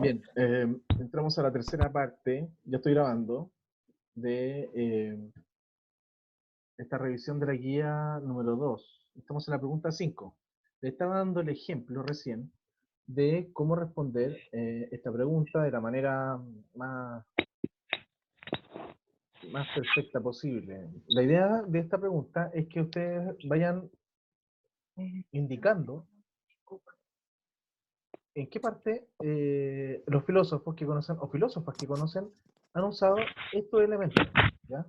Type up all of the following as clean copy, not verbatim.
Bien, entramos a la tercera parte, ya estoy grabando, de esta revisión de la guía número 2. Estamos en la pregunta 5. Le estaba dando el ejemplo recién de cómo responder esta pregunta de la manera más, más perfecta posible. La idea de esta pregunta es que ustedes vayan indicando en qué parte los filósofos que conocen, o filósofas que conocen, han usado estos elementos, ¿ya?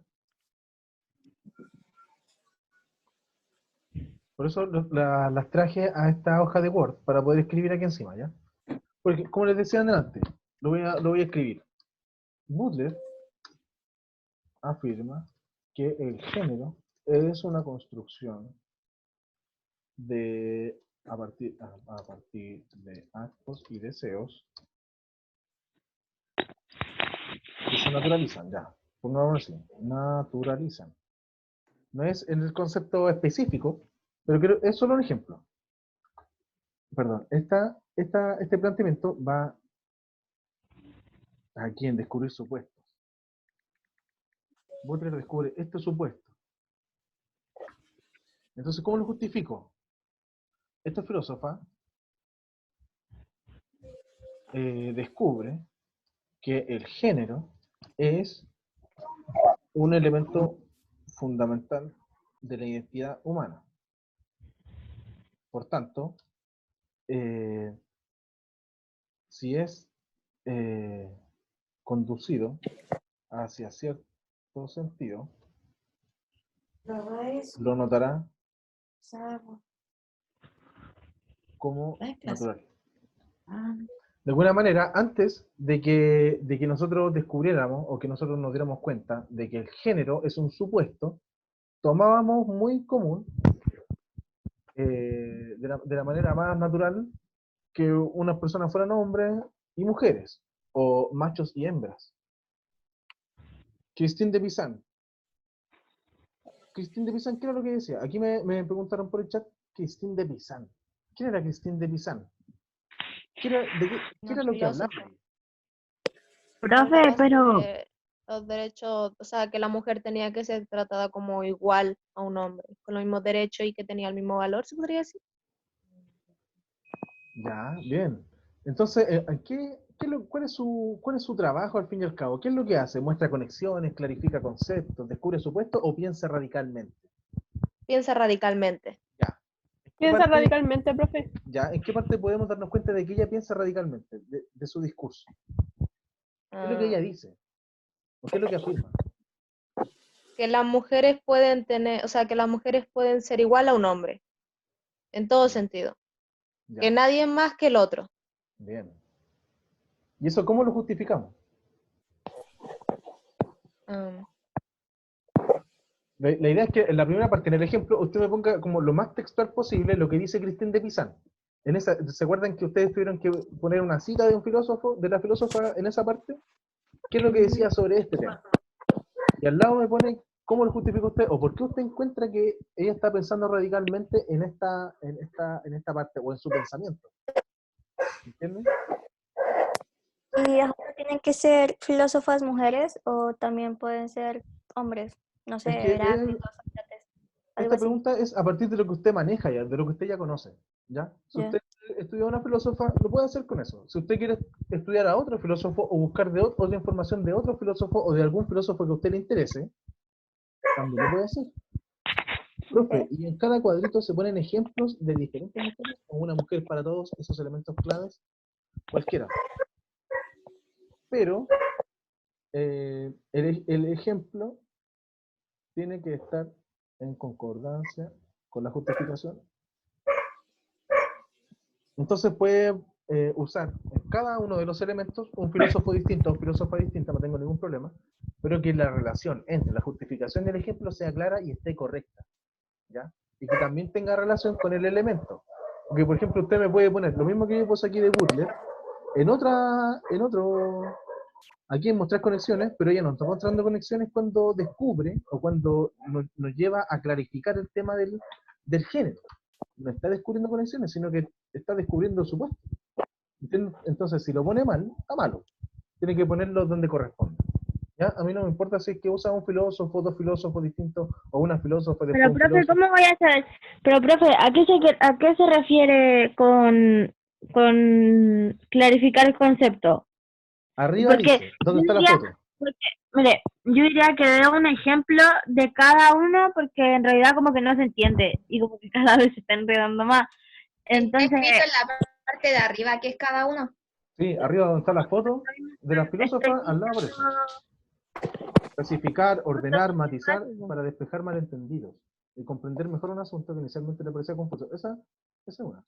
Por eso las traje a esta hoja de Word, para poder escribir aquí encima, ¿ya? Porque, como les decía antes, lo voy a escribir. Butler afirma que el género es una construcción de, a partir de actos y deseos que se naturalizan, ya. Pongámoslo así, naturalizan. No es en el concepto específico, pero es solo un ejemplo. Perdón, este planteamiento va aquí en descubrir supuestos. Butler descubre este supuesto. Entonces, ¿cómo lo justifico? Esta filósofa descubre que el género es un elemento fundamental de la identidad humana. Por tanto, si es conducido hacia cierto sentido, lo notará como natural. De alguna manera, antes de que nosotros descubriéramos o que nosotros nos diéramos cuenta de que el género es un supuesto, tomábamos muy común, de la manera más natural, que unas personas fueran hombres y mujeres, o machos y hembras. Christine de Pizan. Christine de Pizan, ¿qué era lo que decía? Aquí me preguntaron por el chat, Christine de Pizan. ¿Quién era Christine de Pizan? ¿Qué era lo que hablaba? Profe, pero Los derechos, o sea, que la mujer tenía que ser tratada como igual a un hombre, con los mismos derechos y que tenía el mismo valor, ¿se podría decir? Ya, bien. Entonces, ¿cuál es su trabajo al fin y al cabo? ¿Qué es lo que hace? ¿Muestra conexiones, clarifica conceptos, descubre supuestos o piensa radicalmente? Piensa radicalmente. Ya. piensa radicalmente, profe. Ya, ¿en qué parte podemos darnos cuenta de que ella piensa radicalmente, de su discurso? ¿Qué es lo que ella dice? ¿O qué es lo que afirma? Que las mujeres pueden tener, o sea, que las mujeres pueden ser igual a un hombre, en todo sentido. Ya, Que nadie es más que el otro. bien. ¿Y eso cómo lo justificamos? Mm, La idea es que en la primera parte, en el ejemplo, usted me ponga como lo más textual posible lo que dice Christine de Pizan. ¿Se acuerdan que ustedes tuvieron que poner una cita de un filósofo, de la filósofa en esa parte? ¿Qué es lo que decía sobre este tema? Y al lado me pone cómo lo justifica usted, o por qué usted encuentra que ella está pensando radicalmente en esta parte, o en su pensamiento. ¿Entienden? ¿Y tienen que ser filósofas mujeres o también pueden ser hombres? No sé, Es que Heráclito, Sócrates, algo esta así. pregunta es a partir de lo que usted maneja ya, de lo que usted ya conoce. ¿Ya? Si Ya. usted estudia a una filósofa, lo puede hacer con eso. Si usted quiere estudiar a otro filósofo o buscar otra información de otro filósofo o de algún filósofo que a usted le interese, también lo puede hacer. Profe, y en cada cuadrito se ponen ejemplos de diferentes mujeres, o una mujer para todos esos elementos claves, cualquiera. Pero el ejemplo tiene que estar en concordancia con la justificación. Entonces puede usar en cada uno de los elementos un filósofo distinto o filósofa distinta, no tengo ningún problema, pero que la relación entre la justificación y el ejemplo sea clara y esté correcta, ¿ya? Y que también tenga relación con el elemento. Porque, por ejemplo, usted me puede poner lo mismo que yo puse aquí de Butler, aquí en mostrar conexiones, pero ella no está mostrando conexiones cuando descubre o cuando nos lleva a clarificar el tema del género. No está descubriendo conexiones, sino que está descubriendo supuestos. ¿Entiendes? Entonces, si lo pone mal, está malo. Tiene que ponerlo donde corresponde. ¿Ya? A mí no me importa si es que usa un filósofo, dos filósofos distintos, o una filósofa después Pero, un profe, filósofo. ¿cómo voy a saber? Pero, profe, ¿a qué se refiere con clarificar el concepto? Arriba Porque dice, yo ¿dónde está la diría, foto? mire, yo diría que dé un ejemplo de cada uno porque en realidad como que no se entiende y como que cada vez se está enredando más. Está Entonces, escrito en la parte de arriba, que es cada uno. Sí, arriba donde está la foto de las estoy filósofas, al lado por eso. Clasificar, ordenar, matizar para despejar malentendidos y comprender mejor un asunto que inicialmente le parecía confuso. Esa es una.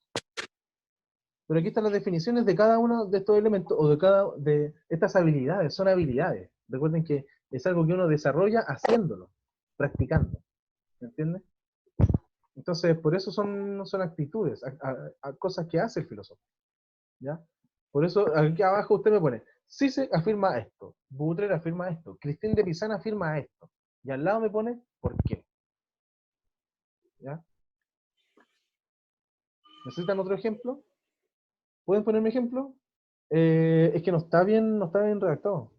Pero aquí están las definiciones de cada uno de estos elementos o de cada de estas habilidades. Son habilidades. Recuerden que es algo que uno desarrolla haciéndolo, practicando. ¿Me entiendes? Entonces, por eso son actitudes, cosas que hace el filósofo. ¿Ya? Por eso aquí abajo usted me pone, Zizek afirma esto, Butler afirma esto, Christine de Pizan afirma esto. Y al lado me pone, ¿por qué? ¿Ya? ¿Necesitan otro ejemplo? ¿Pueden ponerme ejemplo? Es que no está bien redactado.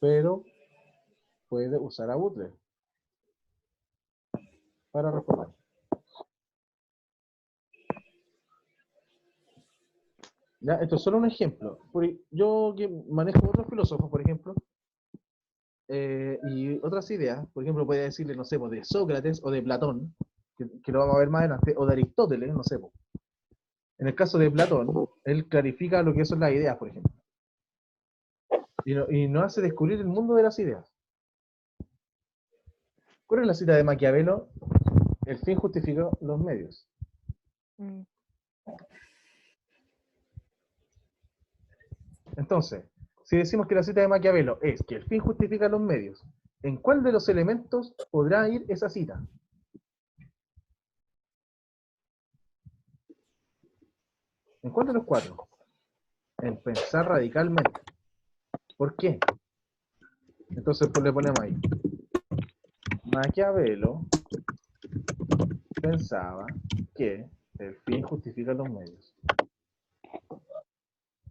Pero puede usar a Butler para responder. ¿Ya? Esto es solo un ejemplo. Yo que manejo otros filósofos, por ejemplo, y otras ideas, por ejemplo, puede decirle, no sé, pues, de Sócrates o de Platón, que lo vamos a ver más adelante, o de Aristóteles, no sé. Pues. En el caso de Platón, él clarifica lo que son las ideas, por ejemplo. Y nos hace descubrir el mundo de las ideas. ¿Cuál es la cita de Maquiavelo? El fin justifica los medios. Entonces, si decimos que la cita de Maquiavelo es que el fin justifica los medios, ¿en cuál de los elementos podrá ir esa cita? ¿En cuál de los cuatro? En pensar radicalmente. ¿Por qué? Entonces pues le ponemos ahí. Maquiavelo pensaba que el fin justifica los medios.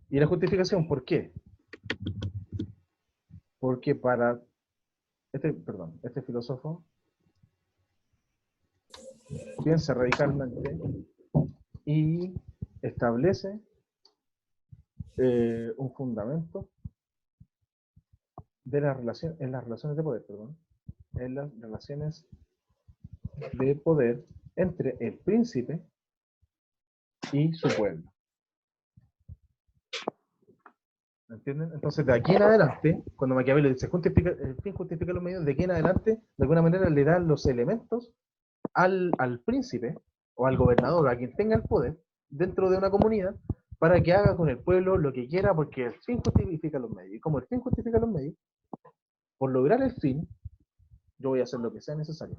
¿Y la justificación por qué? Porque para este filósofo piensa radicalmente y establece un fundamento de en las relaciones de poder, en las relaciones de poder entre el príncipe y su pueblo. ¿Me entienden? Entonces, de aquí en adelante, cuando Maquiavelo dice el fin justifica los medios, de aquí en adelante, de alguna manera le dan los elementos al príncipe o al gobernador, a quien tenga el poder, dentro de una comunidad, para que haga con el pueblo lo que quiera, porque el fin justifica los medios. Y como el fin justifica los medios, por lograr el fin, yo voy a hacer lo que sea necesario.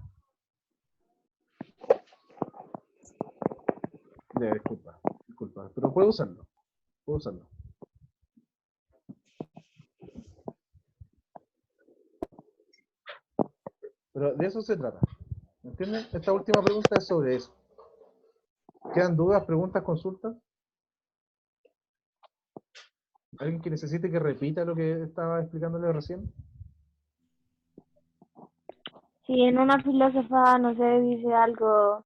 Disculpa, pero puedo usarlo. Pero de eso se trata. ¿Entienden? Esta última pregunta es sobre eso. ¿Quedan dudas, preguntas, consultas? ¿Alguien que necesite que repita lo que estaba explicándole recién? si en una filósofa, no sé, dice algo,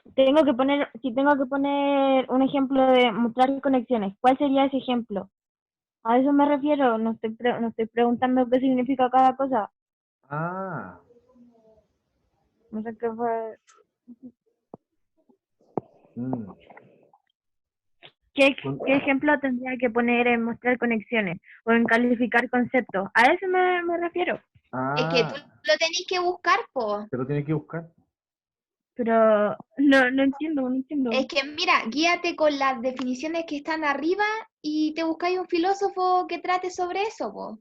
si tengo que poner un ejemplo de mostrar conexiones, ¿cuál sería ese ejemplo? A eso me refiero, no estoy preguntando qué significa cada cosa. Ah. No sé qué fue. ¿Qué ejemplo tendría que poner en mostrar conexiones o en calificar conceptos? A eso me refiero. Es que tú lo tenés que buscar, po. Te lo tienes que buscar. Pero no entiendo. Es que mira, guíate con las definiciones que están arriba y te buscáis un filósofo que trate sobre eso, po.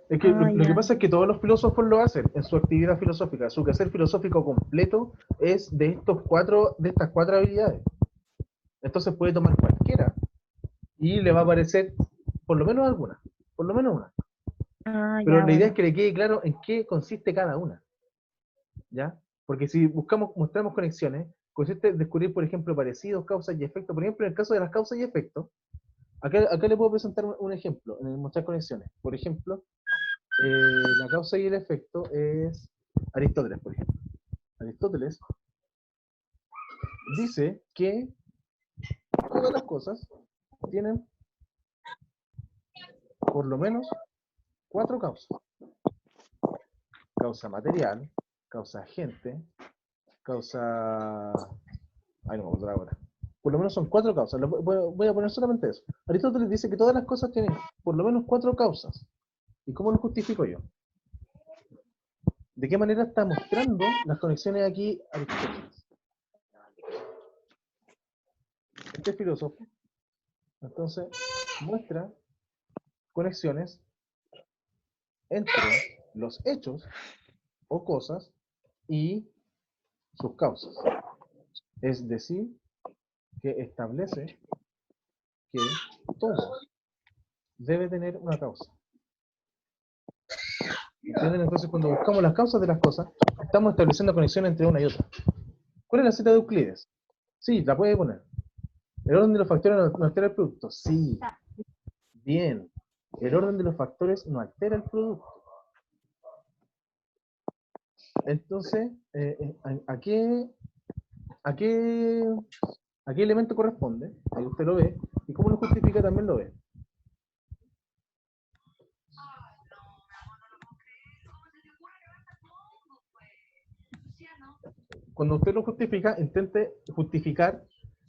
Es que lo que pasa es que todos los filósofos lo hacen en su actividad filosófica. Su quehacer filosófico completo es de estas cuatro habilidades. Entonces puede tomar cualquiera y le va a aparecer por lo menos alguna, por lo menos una. Pero la idea es que le quede claro en qué consiste cada una. ¿Ya? Porque si mostramos conexiones, consiste en descubrir, por ejemplo, parecidos, causas y efectos. Por ejemplo, en el caso de las causas y efectos, acá le puedo presentar un ejemplo, en el mostrar conexiones. Por ejemplo, la causa y el efecto es Aristóteles, por ejemplo. Aristóteles dice que todas las cosas tienen por lo menos 4 causas. Causa material, causa agente, causa... Ay, no me acuerdo ahora. Por lo menos son 4 causas. Voy a poner solamente eso. Aristóteles dice que todas las cosas tienen por lo menos 4 causas. ¿Y cómo lo justifico yo? ¿De qué manera está mostrando las conexiones aquí Aristóteles? Este filósofo, entonces, muestra conexiones entre los hechos o cosas y sus causas. Es decir, que establece que todo debe tener una causa. ¿Entienden? Entonces, cuando buscamos las causas de las cosas, estamos estableciendo conexión entre una y otra. ¿Cuál es la cita de Euclides? Sí, la puede poner. ¿El orden de los factores no altera el producto? Sí. Bien. El orden de los factores no altera el producto. Entonces, ¿a qué elemento corresponde? Ahí usted lo ve. Y cómo lo justifica también lo ve. Cuando usted lo justifica, intente justificar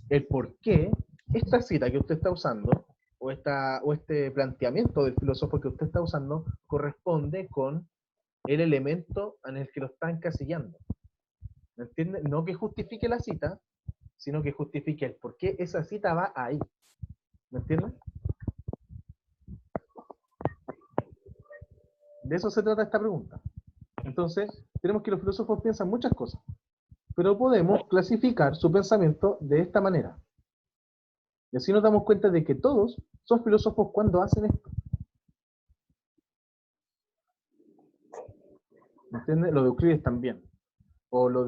el por qué esta cita que usted está usando, o este planteamiento del filósofo que usted está usando, corresponde con el elemento en el que lo está encasillando. ¿Me entiende? No que justifique la cita, sino que justifique el por qué esa cita va ahí. ¿Me entiende? De eso se trata esta pregunta. Entonces, tenemos que los filósofos piensan muchas cosas, pero podemos clasificar su pensamiento de esta manera. Y así nos damos cuenta de que todos son filósofos cuando hacen esto. ¿Me entiende? Lo de Euclides también. O lo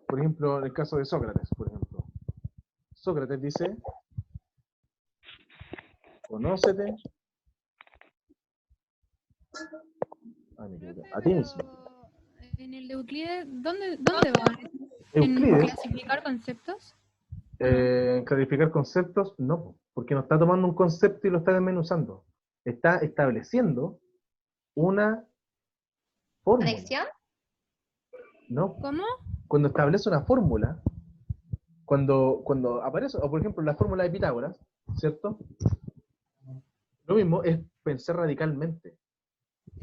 por ejemplo, en el caso de Sócrates, por ejemplo. Sócrates dice, conócete a ti mismo. En el de Euclides, ¿dónde va? ¿En Euclides, clasificar conceptos? clarificar conceptos, no, porque no está tomando un concepto y lo está desmenuzando. Está estableciendo una fórmula. ¿Conexión? ¿No? ¿Cómo? Cuando establece una fórmula, cuando aparece, o por ejemplo la fórmula de Pitágoras, ¿cierto? Lo mismo es pensar radicalmente,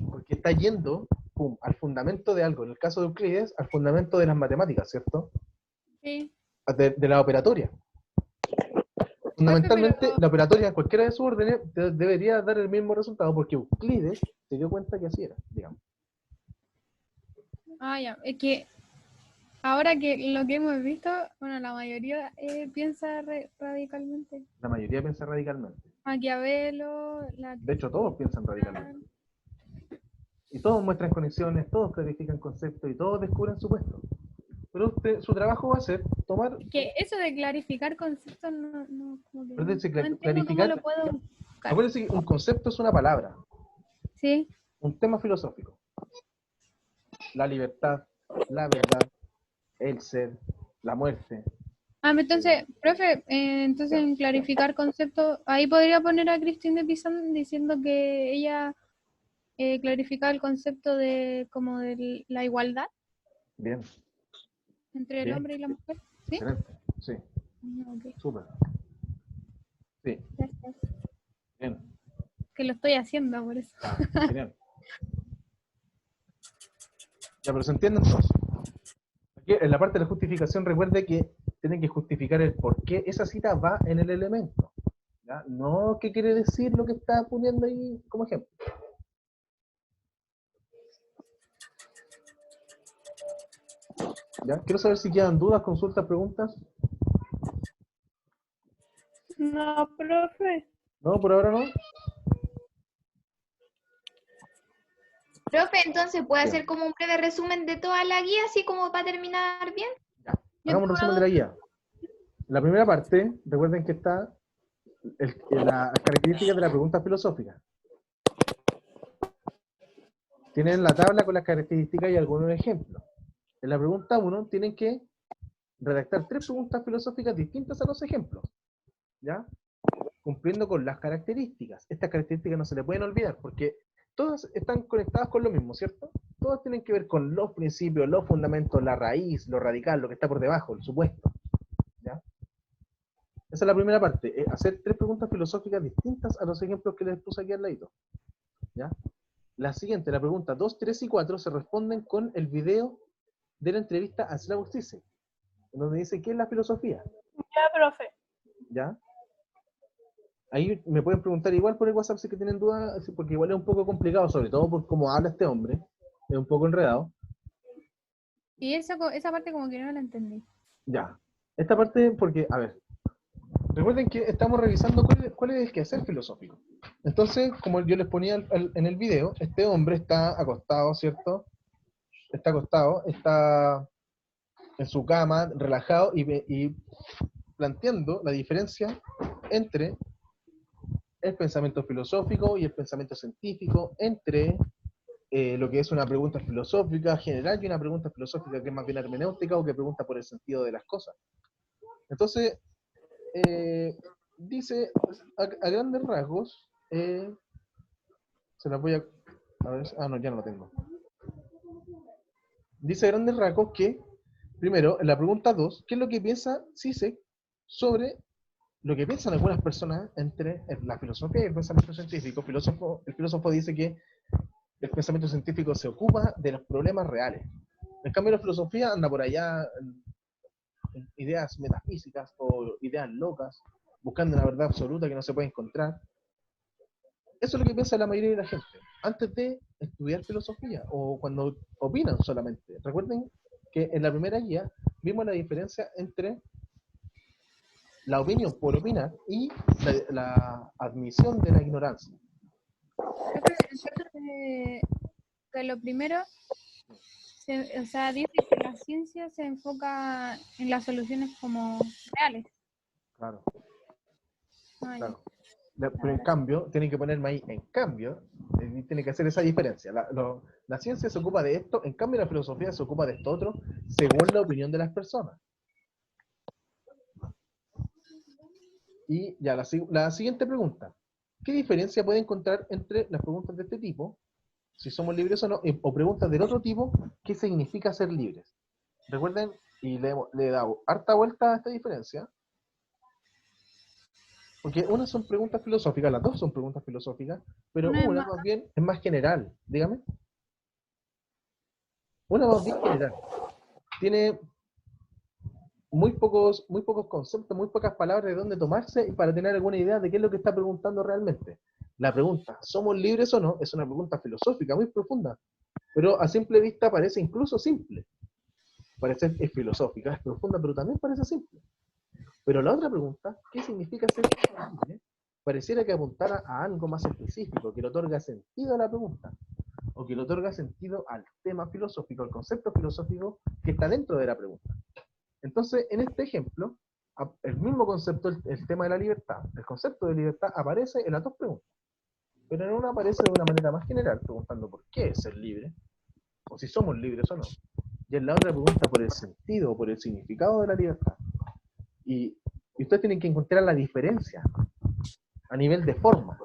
porque está yendo al fundamento de algo, en el caso de Euclides, al fundamento de las matemáticas, ¿cierto? Sí. De la operatoria. Fundamentalmente, pero- la operatoria en cualquiera de sus órdenes debería dar el mismo resultado, porque Euclides se dio cuenta que así era, digamos. Ah, ya. Es que ahora que lo que hemos visto, bueno, la mayoría piensa radicalmente. La mayoría piensa radicalmente. Maquiavelo, De hecho, todos piensan radicalmente. Y todos muestran conexiones, todos clarifican conceptos y todos descubren supuestos. Pero su trabajo va a ser tomar... Que eso de clarificar conceptos no como que Acuérdense, no entiendo clarificar... cómo lo puedo buscar. Acuérdense que un concepto es una palabra, Sí. un tema filosófico. La libertad, la verdad, el ser, la muerte. Entonces, profe, entonces en clarificar conceptos, ahí podría poner a Christine de Pizan diciendo que ella clarifica el concepto de como de la igualdad Bien, entre el Bien. hombre y la mujer. ¿Sí? excelente. Sí, Ok, súper. Sí, gracias. bien. Que lo estoy haciendo por eso. Genial. Ya, pero se entiende entonces. Aquí, en la parte de la justificación, recuerde que tienen que justificar el por qué esa cita va en el elemento. ¿Ya? No qué quiere decir lo que está poniendo ahí como ejemplo. ¿Ya? Quiero saber si quedan dudas, consultas, preguntas. No, profe. No, por ahora no. Profe, entonces, ¿puede Sí. hacer como un breve resumen de toda la guía, así como para terminar bien? Hagamos un resumen de la guía. La primera parte, recuerden que está las características de la pregunta filosófica. Tienen la tabla con las características y algunos ejemplos. En la pregunta 1 tienen que redactar 3 preguntas filosóficas distintas a los ejemplos, ¿ya? Cumpliendo con las características. Estas características no se le pueden olvidar, porque todas están conectadas con lo mismo, ¿cierto? Todas tienen que ver con los principios, los fundamentos, la raíz, lo radical, lo que está por debajo, el supuesto, ¿ya? Esa es la primera parte, hacer 3 preguntas filosóficas distintas a los ejemplos que les puse aquí al ladito, ¿ya? La siguiente, la pregunta 2, 3 y 4 se responden con el video de la entrevista a Slavoj Zizek, donde dice qué es la filosofía, Ya, profe. ¿ya? Ahí me pueden preguntar igual por el WhatsApp si que tienen dudas, porque igual es un poco complicado, sobre todo por cómo habla este hombre, es un poco enredado. Y esa parte como que no la entendí. Ya, esta parte porque, a ver, recuerden que estamos revisando cuál es el quehacer filosófico. Entonces, como yo les ponía en el video, este hombre está acostado, ¿cierto? Está acostado, está en su cama, relajado y planteando la diferencia entre el pensamiento filosófico y el pensamiento científico, entre lo que es una pregunta filosófica general y una pregunta filosófica que es más bien hermenéutica o que pregunta por el sentido de las cosas. Entonces, dice a grandes rasgos, se las voy a ver, no, ya no lo tengo. Dice a grandes rasgos que, primero, en la pregunta 2, ¿qué es lo que piensa Zizek sobre lo que piensan algunas personas entre la filosofía y el pensamiento científico? El filósofo dice que el pensamiento científico se ocupa de los problemas reales. En cambio, la filosofía anda por allá en ideas metafísicas o ideas locas, buscando una verdad absoluta que no se puede encontrar. Eso es lo que piensa la mayoría de la gente, antes de estudiar filosofía o cuando opinan solamente. Recuerden que en la primera guía vimos la diferencia entre la opinión por opinar y la admisión de la ignorancia. Que lo primero, o sea, dice que la ciencia se enfoca en las soluciones como reales. Claro. Ay, Claro. Pero en cambio, tienen que ponerme ahí, en cambio, tiene que hacer esa diferencia. La ciencia se ocupa de esto, en cambio la filosofía se ocupa de esto otro, según la opinión de las personas. Y ya, la siguiente pregunta. ¿Qué diferencia puede encontrar entre las preguntas de este tipo, si somos libres o no, o preguntas del otro tipo, qué significa ser libres? Recuerden, y le he dado harta vuelta a esta diferencia, porque unas son preguntas filosóficas, las dos son preguntas filosóficas, pero Una es una más- más bien es más general, dígame. Una más bien general. Tiene muy pocos conceptos, muy pocas palabras de dónde tomarse para tener alguna idea de qué es lo que está preguntando realmente. La pregunta, ¿somos libres o no? Es una pregunta filosófica muy profunda, pero a simple vista parece incluso simple. Parece es filosófica, es profunda, pero también parece simple. Pero la otra pregunta, ¿qué significa ser libre? Pareciera que apuntara a algo más específico, que le otorga sentido a la pregunta, o que le otorga sentido al tema filosófico, al concepto filosófico que está dentro de la pregunta. Entonces, en este ejemplo, el mismo concepto, el tema de la libertad, el concepto de libertad aparece en las dos preguntas, pero en una aparece de una manera más general, preguntando por qué es ser libre, o si somos libres o no, y en la otra pregunta por el sentido o por el significado de la libertad. Y ustedes tienen que encontrar la diferencia a nivel de forma.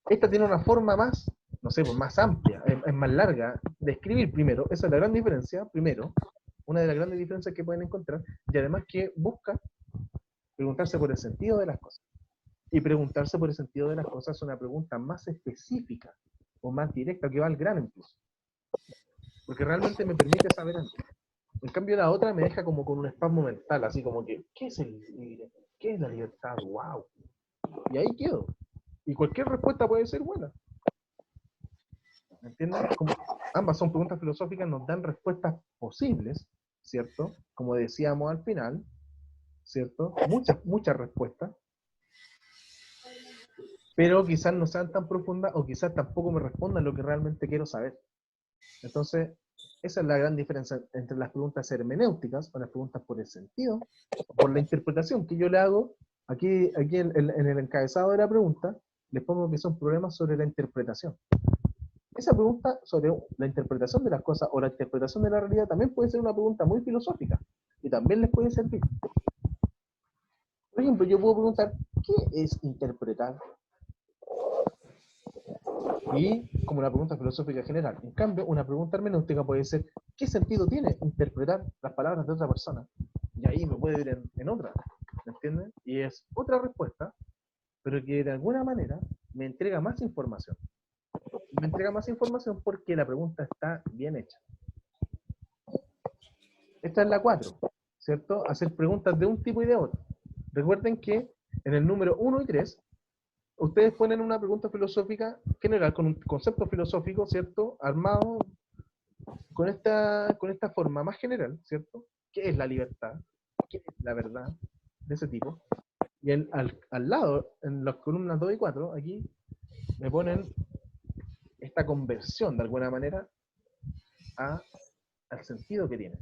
Esta tiene una forma más, no sé, pues más amplia, es más larga de escribir primero, esa es la gran diferencia, primero, una de las grandes diferencias que pueden encontrar, y además que busca preguntarse por el sentido de las cosas. Y preguntarse por el sentido de las cosas es una pregunta más específica, o más directa, que va al grano incluso. Porque realmente me permite saber algo. En cambio la otra me deja como con un espasmo mental, así como que, ¿qué es el libre? ¿Qué es la libertad? ¡Wow! Y ahí quedo. Y cualquier respuesta puede ser buena. ¿Me entienden? Como ambas son preguntas filosóficas, nos dan respuestas posibles, ¿cierto? Como decíamos al final, ¿cierto? Muchas respuestas. pero quizás no sean tan profundas o quizás tampoco me respondan lo que realmente quiero saber. Entonces, esa es la gran diferencia entre las preguntas hermenéuticas o las preguntas por el sentido, o por la interpretación que yo le hago. Aquí en el encabezado de la pregunta, les pongo que son problemas sobre la interpretación. Esa pregunta sobre la interpretación de las cosas o la interpretación de la realidad también puede ser una pregunta muy filosófica y también les puede servir. Por ejemplo, yo puedo preguntar, ¿qué es interpretar? Y como una pregunta filosófica general. En cambio, una pregunta hermenéutica puede ser, ¿qué sentido tiene interpretar las palabras de otra persona? Y ahí me puede ir en otra, ¿me entienden? Y es otra respuesta, pero que de alguna manera me entrega más información. Me entrega más información porque la pregunta está bien hecha. Esta es la 4, ¿cierto? Hacer preguntas de un tipo y de otro. Recuerden que en el número 1 y 3, ustedes ponen una pregunta filosófica general, con un concepto filosófico, ¿cierto? Armado con esta forma más general, ¿cierto? ¿Qué es la libertad? ¿Qué es la verdad? De ese tipo. Y al lado, en las columnas 2 y 4, aquí, me ponen esta conversión, de alguna manera, al sentido que tiene.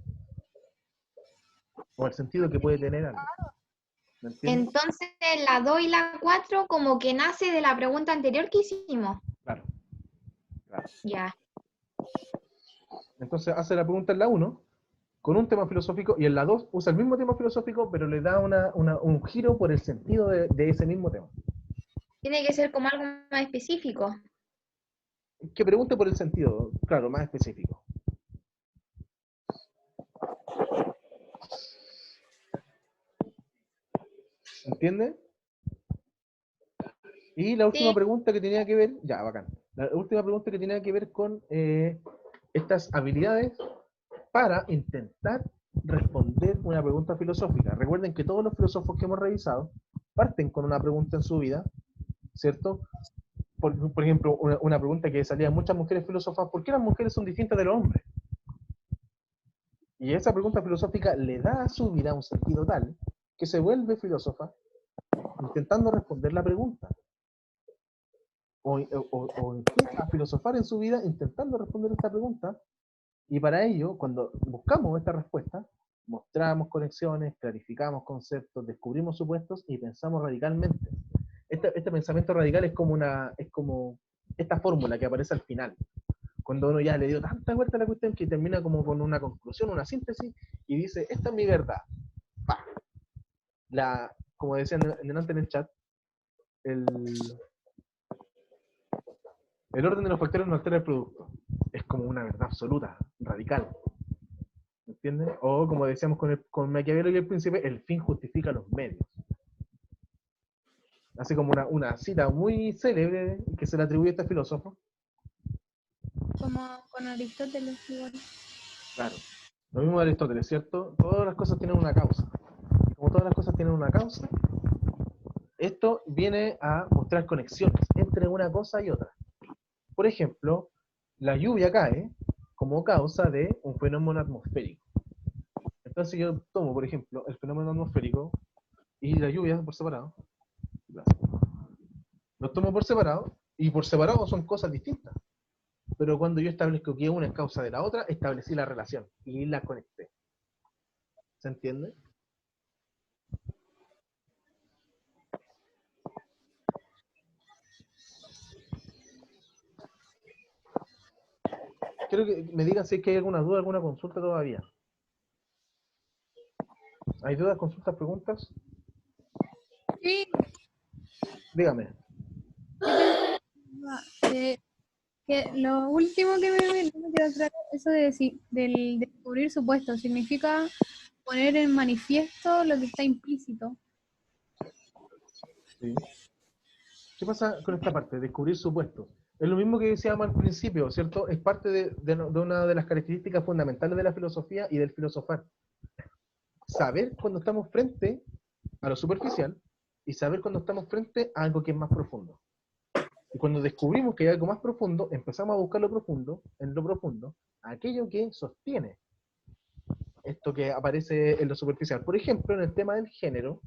O al sentido que puede tener algo. ¿Me entiendes? Entonces, la 2 y la 4 como que nace de la pregunta anterior que hicimos. Claro. Ya. Entonces hace la pregunta en la 1 con un tema filosófico y en la 2 usa el mismo tema filosófico pero le da un giro por el sentido de ese mismo tema. Tiene que ser como algo más específico. Que pregunte por el sentido, claro, más específico. ¿Entiende? Y la última Sí. pregunta que tenía que ver, ya, bacán. La última pregunta que tenía que ver con estas habilidades para intentar responder una pregunta filosófica. Recuerden que todos los filósofos que hemos revisado parten con una pregunta en su vida, ¿cierto? Por ejemplo, una pregunta que salía a muchas mujeres filósofas, ¿por qué las mujeres son distintas de los hombres? Y esa pregunta filosófica le da a su vida un sentido tal que se vuelve filósofa intentando responder la pregunta. O empieza a filosofar en su vida intentando responder esta pregunta. Y para ello, cuando buscamos esta respuesta, mostramos conexiones, clarificamos conceptos, descubrimos supuestos y pensamos radicalmente. Este pensamiento radical es como esta fórmula que aparece al final. Cuando uno ya le dio tanta vuelta a la cuestión que termina como con una conclusión, una síntesis, y dice, esta es mi verdad. ¡Pah! Como decían delante en el chat, el orden de los factores no altera el producto. Es como una verdad absoluta, radical. ¿Me entiendes? O como decíamos con Maquiavelo y el Príncipe, el fin justifica los medios. Así como una cita muy célebre que se le atribuye a este filósofo. Como con Aristóteles igual. Claro. Lo mismo de Aristóteles, ¿cierto? Todas las cosas tienen una causa. Y como todas las cosas tienen una causa, esto viene a mostrar conexiones entre una cosa y otra. Por ejemplo, la lluvia cae como causa de un fenómeno atmosférico. Entonces yo tomo, por ejemplo, el fenómeno atmosférico y la lluvia por separado. Los tomo por separado y por separado son cosas distintas. Pero cuando yo establezco que una es causa de la otra, establecí la relación y la conecté. ¿Se entiende? Quiero que me digan si es que hay alguna duda, alguna consulta todavía. ¿Hay dudas, consultas, preguntas? Sí, Dígame. que lo último que me quedó claro, eso de del descubrir supuestos, significa poner en manifiesto lo que está implícito. Sí. ¿Qué pasa con esta parte? Descubrir supuestos. Es lo mismo que decíamos al principio, ¿cierto? Es parte de una de las características fundamentales de la filosofía y del filosofar. Saber cuando estamos frente a lo superficial y saber cuando estamos frente a algo que es más profundo. Y cuando descubrimos que hay algo más profundo, empezamos a buscar lo profundo, en lo profundo, aquello que sostiene esto que aparece en lo superficial. Por ejemplo, en el tema del género,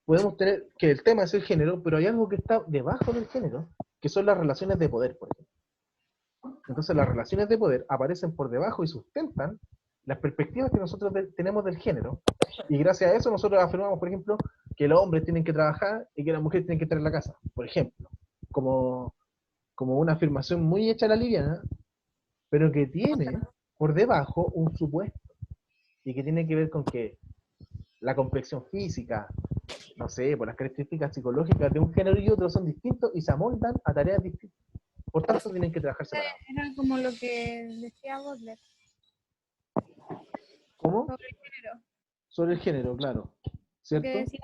podemos tener que el tema es el género, pero hay algo que está debajo del género, que son las relaciones de poder, por ejemplo. Entonces las relaciones de poder aparecen por debajo y sustentan las perspectivas que nosotros tenemos del género, y gracias a eso nosotros afirmamos, por ejemplo, que los hombres tienen que trabajar y que las mujeres tienen que estar en la casa, por ejemplo, como una afirmación muy hecha a la liviana, pero que tiene por debajo un supuesto, y que tiene que ver con que la complexión física, no sé, por las características psicológicas de un género y otro son distintos y se amoldan a tareas distintas. Por tanto, tienen que trabajar separados. Era como lo que decía Butler ¿Cómo? sobre el género, Sobre el género, claro. que ¿Cierto? decía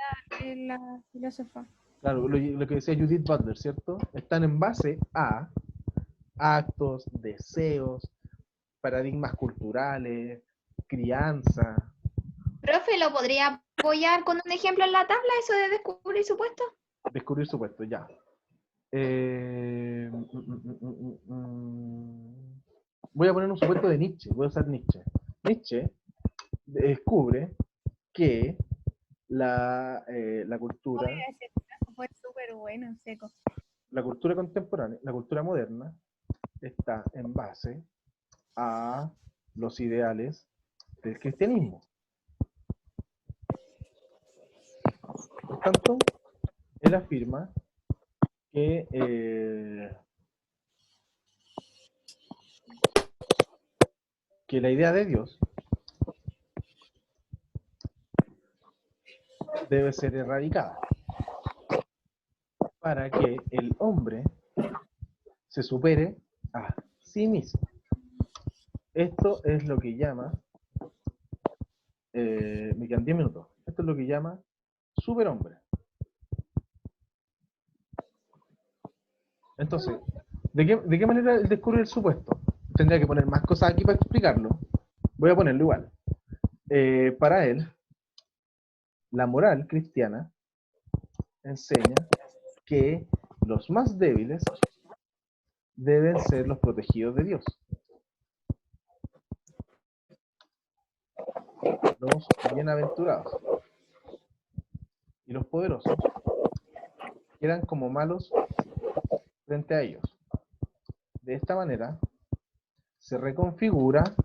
la filósofa. Claro, lo que decía Judith Butler, ¿cierto? Están en base a actos, deseos, paradigmas culturales, crianza. Profe, ¿lo podría apoyar con un ejemplo en la tabla, eso de descubrir supuesto? Descubrir supuesto, ya. Voy a poner un supuesto de Nietzsche, voy a usar Nietzsche. Nietzsche descubre que la cultura, Oye, ese trabajo fue súper bueno, seco. la cultura contemporánea, la cultura moderna, está en base a los ideales del cristianismo. Por tanto, él afirma que la idea de Dios debe ser erradicada para que el hombre se supere a sí mismo. Esto es lo que llama, me quedan 10 minutos, esto es lo que llama superhombre. Entonces, ¿de qué manera él descubre el supuesto? Tendría que poner más cosas aquí para explicarlo. Voy a ponerlo igual. Para él, la moral cristiana enseña que los más débiles deben ser los protegidos de Dios. Los bienaventurados. Y los poderosos quedan como malos frente a ellos. De esta manera se reconfiguran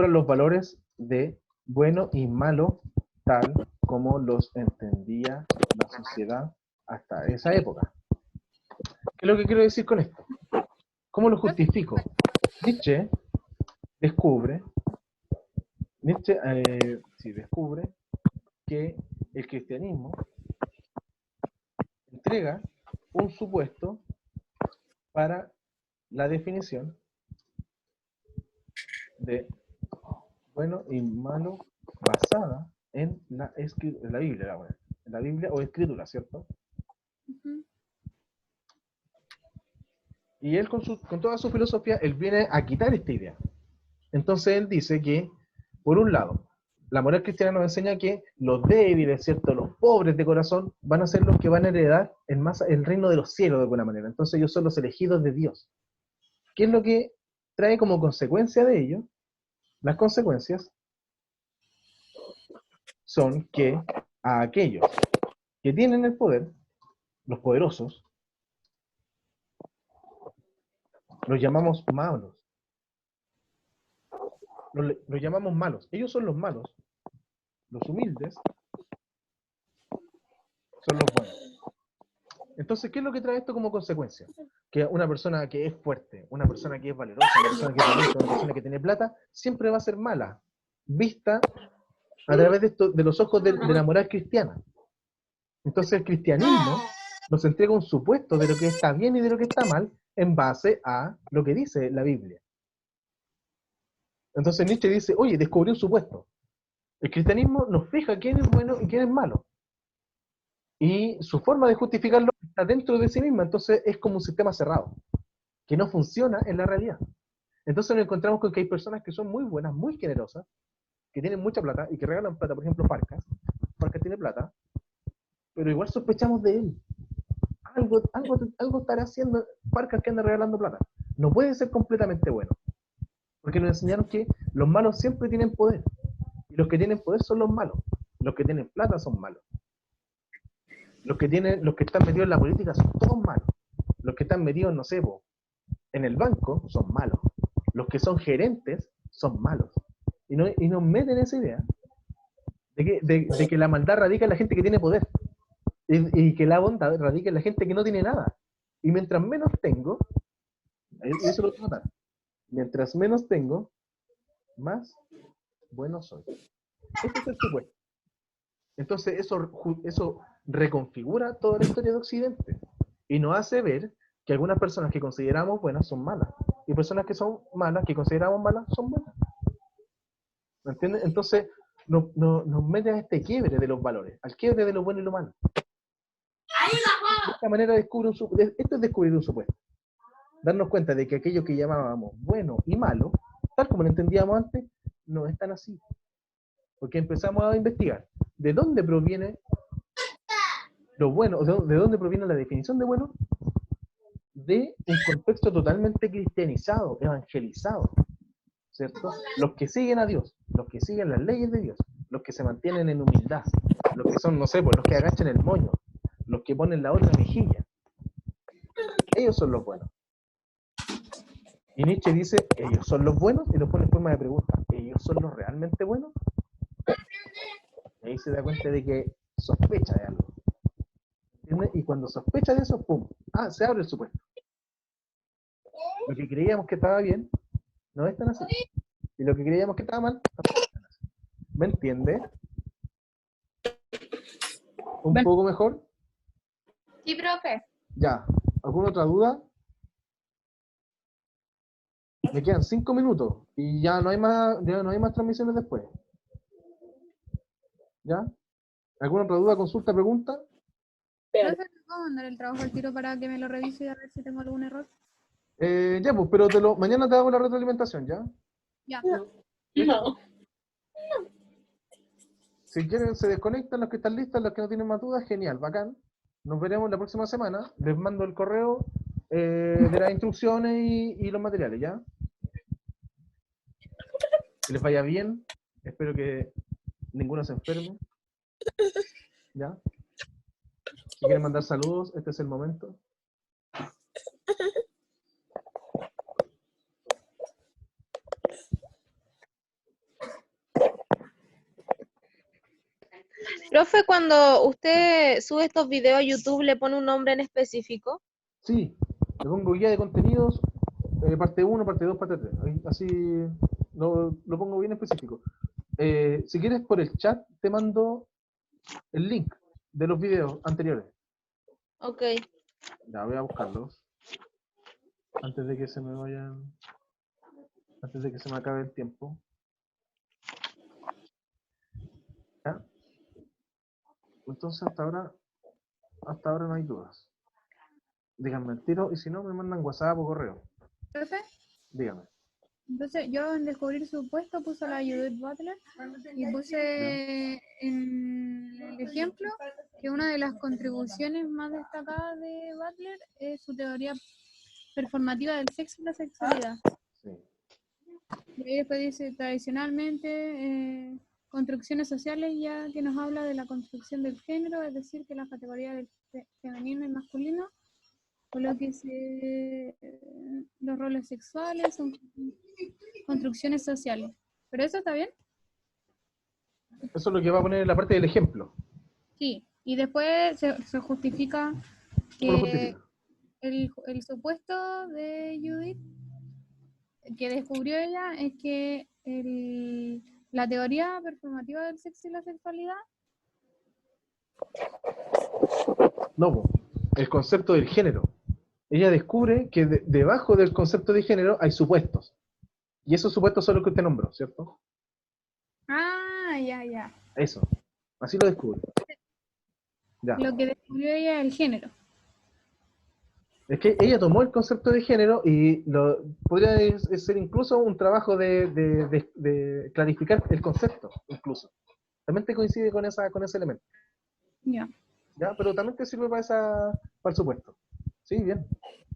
los valores de bueno y malo tal como los entendía la sociedad hasta esa época. ¿Qué es lo que quiero decir con esto? ¿Cómo lo justifico? Nietzsche descubre que el cristianismo entrega un supuesto para la definición de bueno y malo basada en la Biblia, en la Biblia o escritura, ¿cierto? Ujú. Y él con toda su filosofía, él viene a quitar esta idea. Entonces él dice que, por un lado, la moral cristiana nos enseña que los débiles, ¿cierto? Los pobres de corazón van a ser los que van a heredar el reino de los cielos de alguna manera. Entonces ellos son los elegidos de Dios. ¿Qué es lo que trae como consecuencia de ello? Las consecuencias son que a aquellos que tienen el poder, los poderosos, los llamamos malos. Los llamamos malos. Ellos son los malos. Los humildes son los buenos. Entonces, ¿qué es lo que trae esto como consecuencia? Que una persona que es fuerte, una persona que es valerosa, una persona que es bonita, una persona que tiene plata, siempre va a ser mala, vista a través de los ojos de la moral cristiana. Entonces el cristianismo nos entrega un supuesto de lo que está bien y de lo que está mal en base a lo que dice la Biblia. Entonces Nietzsche dice, oye, descubrí un supuesto. El cristianismo nos fija quién es bueno y quién es malo. Y su forma de justificarlo está dentro de sí misma, entonces es como un sistema cerrado, que no funciona en la realidad. Entonces nos encontramos con que hay personas que son muy buenas, muy generosas, que tienen mucha plata y que regalan plata, por ejemplo, Farcas. Farcas tiene plata, pero igual sospechamos de él. Algo estará haciendo Farcas que anda regalando plata. No puede ser completamente bueno. Porque nos enseñaron que los malos siempre tienen poder. Y los que tienen poder son los malos. Los que tienen plata son malos. Los que están metidos en la política son todos malos. Los que están metidos, no sé, en el banco son malos. Los que son gerentes son malos. Y nos meten esa idea de que la maldad radica en la gente que tiene poder. Y que la bondad radica en la gente que no tiene nada. Y mientras menos tengo, eso lo tengo que notar. Mientras menos tengo, más bueno soy. Este es el supuesto. Entonces eso reconfigura toda la historia de Occidente y nos hace ver que algunas personas que consideramos buenas son malas y personas que son malas, que consideramos malas, son buenas. ¿Me entiendes? Entonces nos mete a este quiebre de los valores, al quiebre de lo bueno y lo malo. De esta manera esto es descubrir un supuesto. Darnos cuenta de que aquello que llamábamos bueno y malo, tal como lo entendíamos antes, no es tan así. Porque empezamos a investigar de dónde proviene lo bueno, de dónde proviene la definición de bueno, de un contexto totalmente cristianizado, evangelizado, ¿cierto? Los que siguen a Dios, los que siguen las leyes de Dios, los que se mantienen en humildad, los que son, no sé, pues los que agachan el moño, los que ponen la otra mejilla, ellos son los buenos. Y Nietzsche dice, ellos son los buenos, y lo pone en forma de pregunta, ¿ellos son los realmente buenos? Y ahí se da cuenta de que sospecha de algo. ¿Entiendes? Y cuando sospecha de eso, ¡pum! Se abre el supuesto. Lo que creíamos que estaba bien, no es tan así. Y lo que creíamos que estaba mal, tampoco es tan así. ¿Me entiende? ¿Un poco mejor? Sí, profe. Ya. ¿Alguna otra duda? Me quedan 5 minutos y ya no hay más transmisiones después. ¿Ya? ¿Alguna otra duda, consulta, pregunta? Profe, ¿te puedo mandar el trabajo al tiro para que me lo revise y a ver si tengo algún error? Ya, pues, pero mañana te hago la retroalimentación, ¿ya? Ya. No. Si quieren, se desconectan los que están listos, los que no tienen más dudas, genial, bacán. Nos veremos la próxima semana. Les mando el correo de las instrucciones y los materiales, ¿ya? Que les vaya bien. Espero que ninguno se enferme. ¿Ya? Si quieren mandar saludos, este es el momento. Profe, cuando usted sube estos videos a YouTube, ¿le pone un nombre en específico? Sí, le pongo guía de contenidos, parte 1, parte 2, parte 3. Así lo pongo bien específico. Si quieres, por el chat te mando el link de los videos anteriores. Ok. Ya, voy a buscarlos. Antes de que se me vayan. Antes de que se me acabe el tiempo. ¿Ya? Entonces hasta ahora no hay dudas. Díganme el tiro y si no me mandan WhatsApp o correo. Profe, Díganme. entonces yo en descubrir su puesto puse a la Judith Butler y puse en el ejemplo que una de las contribuciones más destacadas de Butler es su teoría performativa del sexo y la sexualidad. Sí. Y ahí después dice, tradicionalmente, construcciones sociales, ya que nos habla de la construcción del género, es decir, que la categoría del femenino y masculino, por lo que los roles sexuales son construcciones sociales. ¿Pero eso está bien? Eso es lo que va a poner en la parte del ejemplo. Sí. Y después se justifica ¿Cómo lo que justifica? el supuesto de Judith que descubrió ella es que la teoría performativa del sexo y la sexualidad. No, po, el concepto del género. Ella descubre que debajo del concepto de género hay supuestos. Y esos supuestos son los que usted nombró, ¿cierto? Ah, ya. Eso. Así lo descubre. Ya. Lo que descubrió ella es el género. Es que ella tomó el concepto de género y podría ser incluso un trabajo de clarificar el concepto, incluso. También te coincide con ese elemento. Ya. ¿Ya? Pero también te sirve para el supuesto. Sí, bien.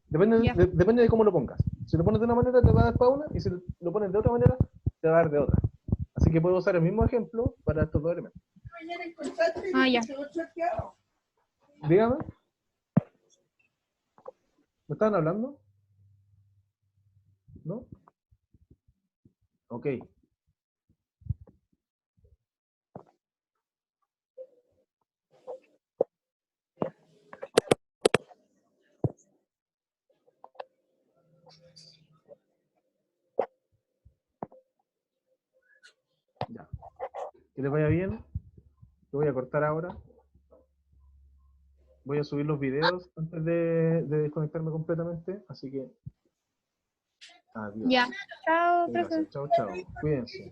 Depende, Ya. depende de cómo lo pongas. Si lo pones de una manera te va a dar para una, y si lo pones de otra manera te va a dar de otra. Así que puedo usar el mismo ejemplo para estos dos elementos. Ah, ya. Dígame. ¿Me estaban hablando? ¿No? Ok. Ya. Que les vaya bien. Lo voy a cortar ahora. Voy a subir los videos antes de desconectarme completamente. Así que adiós. Ya. Chao, Gracias. profe. Chao, chao. Cuídense.